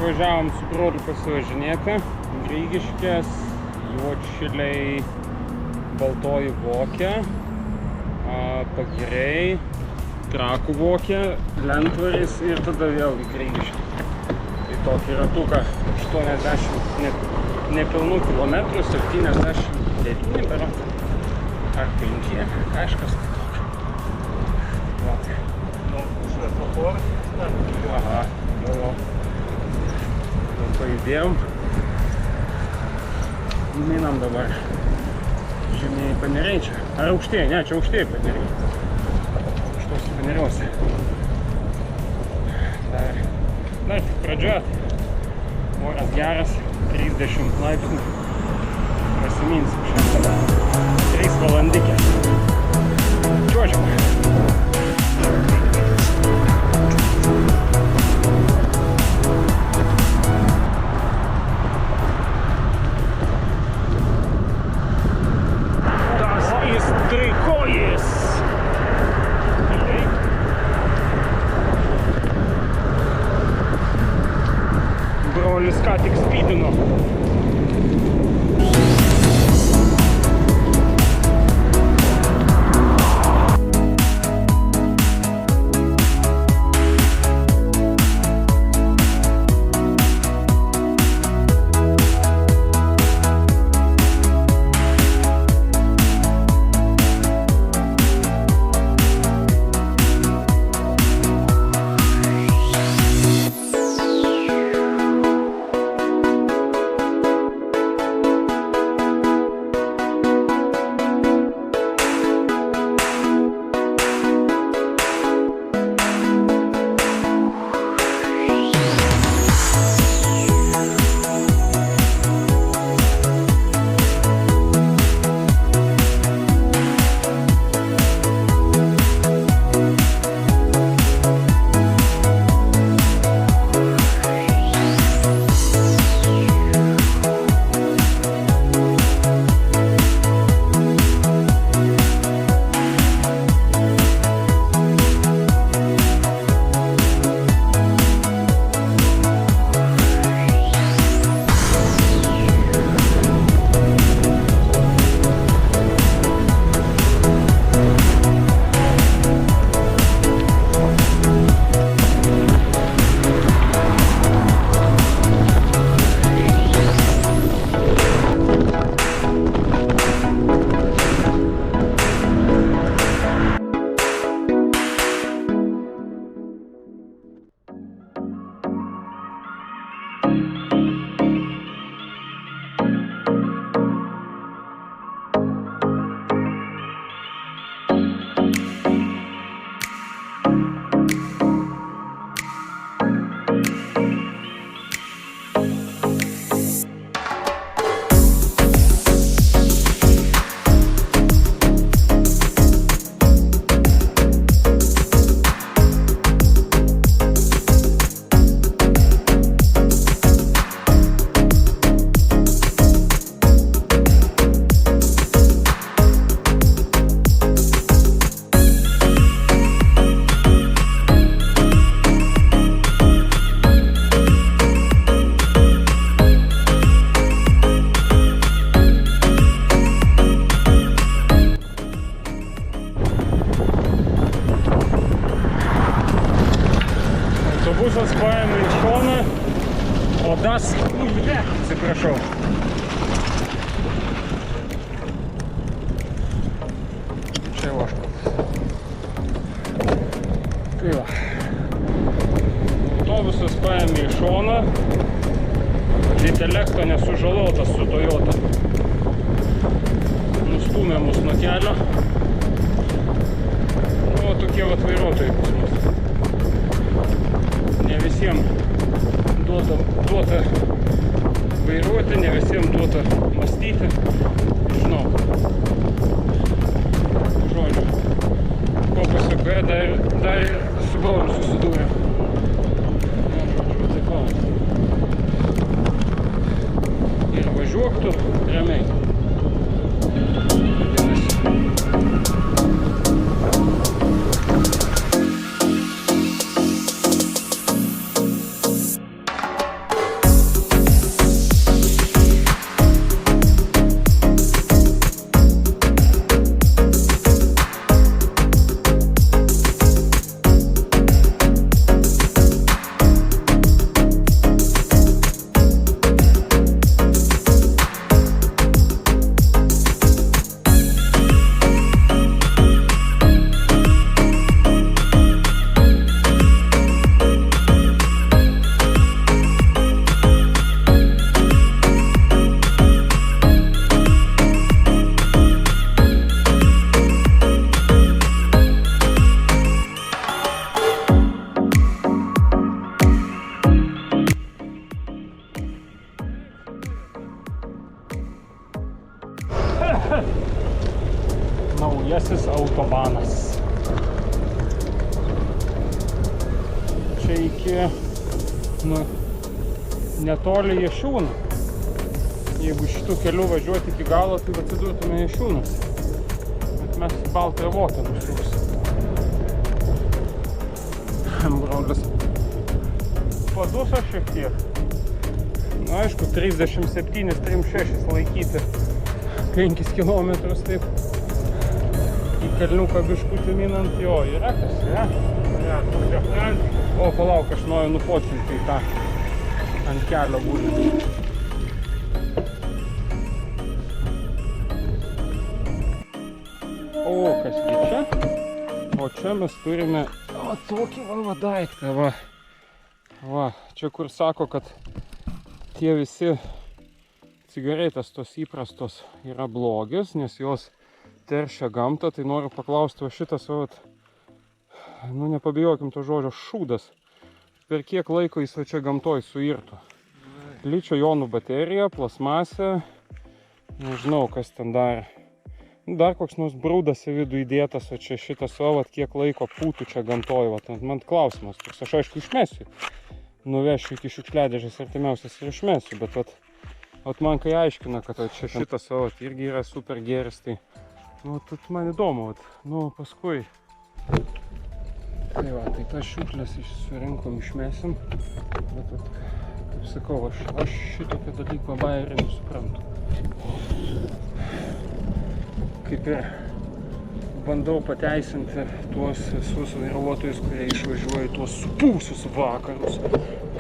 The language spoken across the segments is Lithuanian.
važiavom su broliu pasivažinėti. Grigiškės, Juodšiliai, Baltoji Vokė, Pagiriai, Trakų Vokė, Lentvaris ir tada vėl į Grigiškę. Tai tokį ratuką 80 nepilnų kilometrų, 79 berods. Ar 5, kažkas tokio. Nu, šviesoforas. Aha, jau. Pajudėjom. Minam dabar žemieji paneriai čia. Ar aukštieji? Ne, čia aukštieji paneriai. Aukštose paneriuose. Dar tik pradžioje. Oras geras, 30 laipsnių. Prasiminsim šiandien. 3 valandikė. Čiuožiam. Brolis ką tik spydino. Autobusas paėmė į šoną, o das, atsiprašau. Čia oškas. Tai va. Autobusas paėmė į šoną, Intelekto nesužalotas su Toyota. Nustūmė mus nuo kelio. O tokie vat vairuotojai pas mus. Ne visiems duota vairuoti, ne visiems duota mąstyti. Žinau. Žodžiu. Ko pasakoje dar su broliu susidūrė. Žodžiu, taip pat. Ir važiuok tu ramiai. naujasis autobanas. Čia iki, netoli Jašiūnų. Jeigu šitų kelių važiuoti iki galo, tai atsidurtume Jašiūnus. Bet mes į Baltąją Votą nusiūsim. Brolis paduso šiek tiek. Aišku, 37-36 laikyti 5 kilometrus taip. Į kalniuką biškutį minant, jo, yra kas, ne? O, palauk, aš noriu nupotvinti į tą ant kelio būdį. O, kas čia? O čia mes turime tokį daiktą, va. Čia kur sako, kad tie visi cigaretės tos įprastos yra blogis, nes jos teršia gamtą, tai noriu paklausti, o šitas, nepabijokim to žodžio, šūdas, per kiek laiko jis čia gamtoj suirtų? Ličio jonų baterija, plasmasė, nežinau, kas ten dar. Dar koks nors brūdas į vidų įdėtas, o čia šitas, kiek laiko pūtų čia gamtoj, man klausimas toks, aš aišku išmesiu, nuvešiu iki šiukšliadėžės artimiausias ir išmesiu, bet man kai aiškina, kad čia šitas, irgi yra super geris, tai, man įdomu, paskui. Tai tas šiukšlės surinkom, išmesim, bet, kaip sakau, aš šitokio dalyko bairį nesuprantu. Kaip ir bandau pateisinti tuos visus vairuotojus, kurie išvažiuoja tuos supūsius vakarus,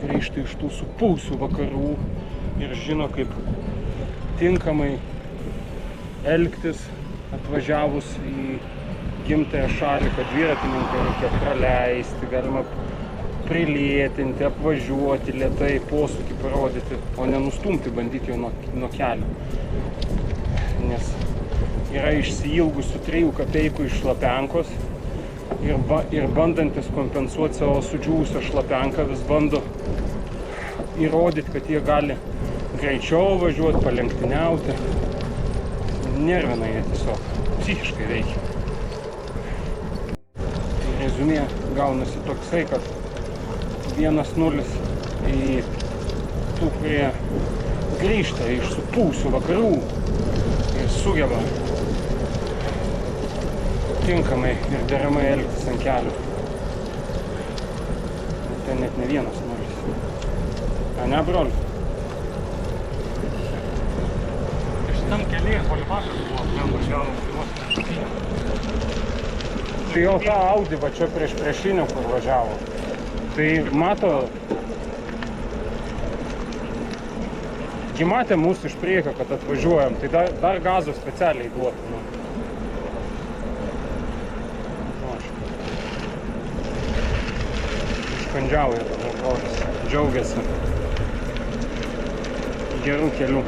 grįžta iš tų supūsių vakarų ir žino, kaip tinkamai elgtis atvažiavus į gimtąją šalį, kad dviratininką reikia praleisti, galima prilėtinti, apvažiuoti, lėtai posūkį parodyti, o nenustumti, bandyti jau nuo kelio. Nes yra išsiilgusių 3 kapeikų iš šlapenkos ir bandantis kompensuoti savo sudžiūvusią šlapenką, vis bando įrodyti, kad jie gali greičiau važiuoti, palenktyniauti. Nervina jie tiesiog, psichiškai veikia. Tai rezumė gaunasi toksai, kad 1-0 į tų, kurie grįžta iš supūsių vakarų ir sugeba tinkamai ir deramai elgtis ant kelių. Tai net ne 1-0. A ne, broli? Šitam kelyje polimakas buvo, ten važiavom. Tai jau tą Audi va čia prieš priešinio, kur važiavo. Tai mato, gi matė mūsų iš priekio, kad atvažiuojam, tai dar gazo specialiai duoti. Iškandžiauja, džiaugiasi gerų kelių.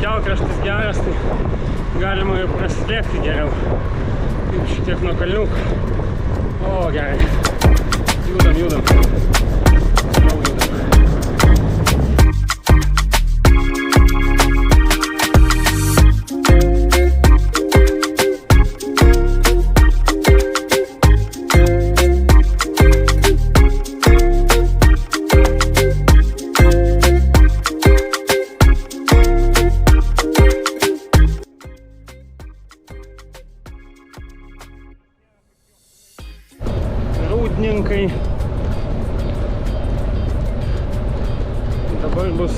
kelkraštis geras, tai galima ir praslėpti geriau. Taip šitiek nuo kalniukų. O, gerai. Judam. Jau judam. Rūdninkai. Dabar bus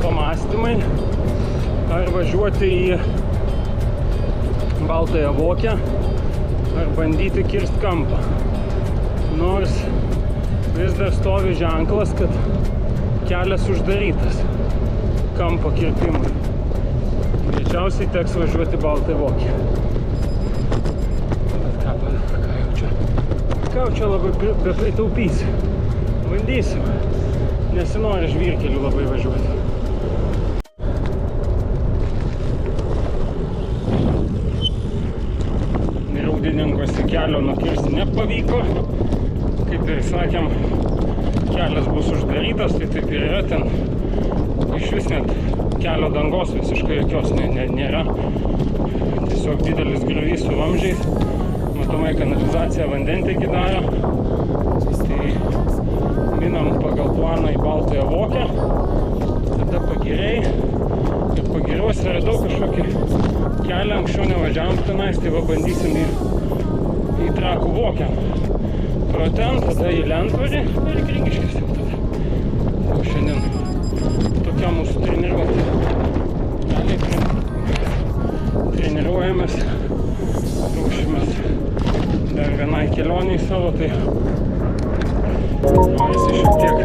pamąstymai, ar važiuoti į Baltąją Vokę, ar bandyti kirst kampą. Nors vis dar stovi ženklas, kad kelias uždarytas kampo kirtimui. Greičiausiai teks važiuoti Baltąją Vokę. Ką jau čia labai bepritaupysi. Bandysim. Nesinori žvyrkeliu labai važiuoti. Rūdininkuose kelio nukirsti nepavyko. Kaip ir sakėm, kelias bus uždarytas, tai taip ir yra. Ten iš vis net kelio dangos visiškai jokios nėra. Tiesiog didelis griovys su vamzdžiais. Matomai kanalizacija vandentiekį daro. Tai minam pagal planą į Baltąją Vokę. Tada Pagiriai. Ir Pagiriuose radau kažkokį kelią, anksčiau nevažiavom tenais, tai va bandysim į Trakų Vokę. Pro ten, tada į Lentvarį ir Grigiškės jau tada. Jau šiandien tokia mūsų treniruotė. Treniruojamės, ruošimės dar vienai kelioniai savo, tai norisi šiek tiek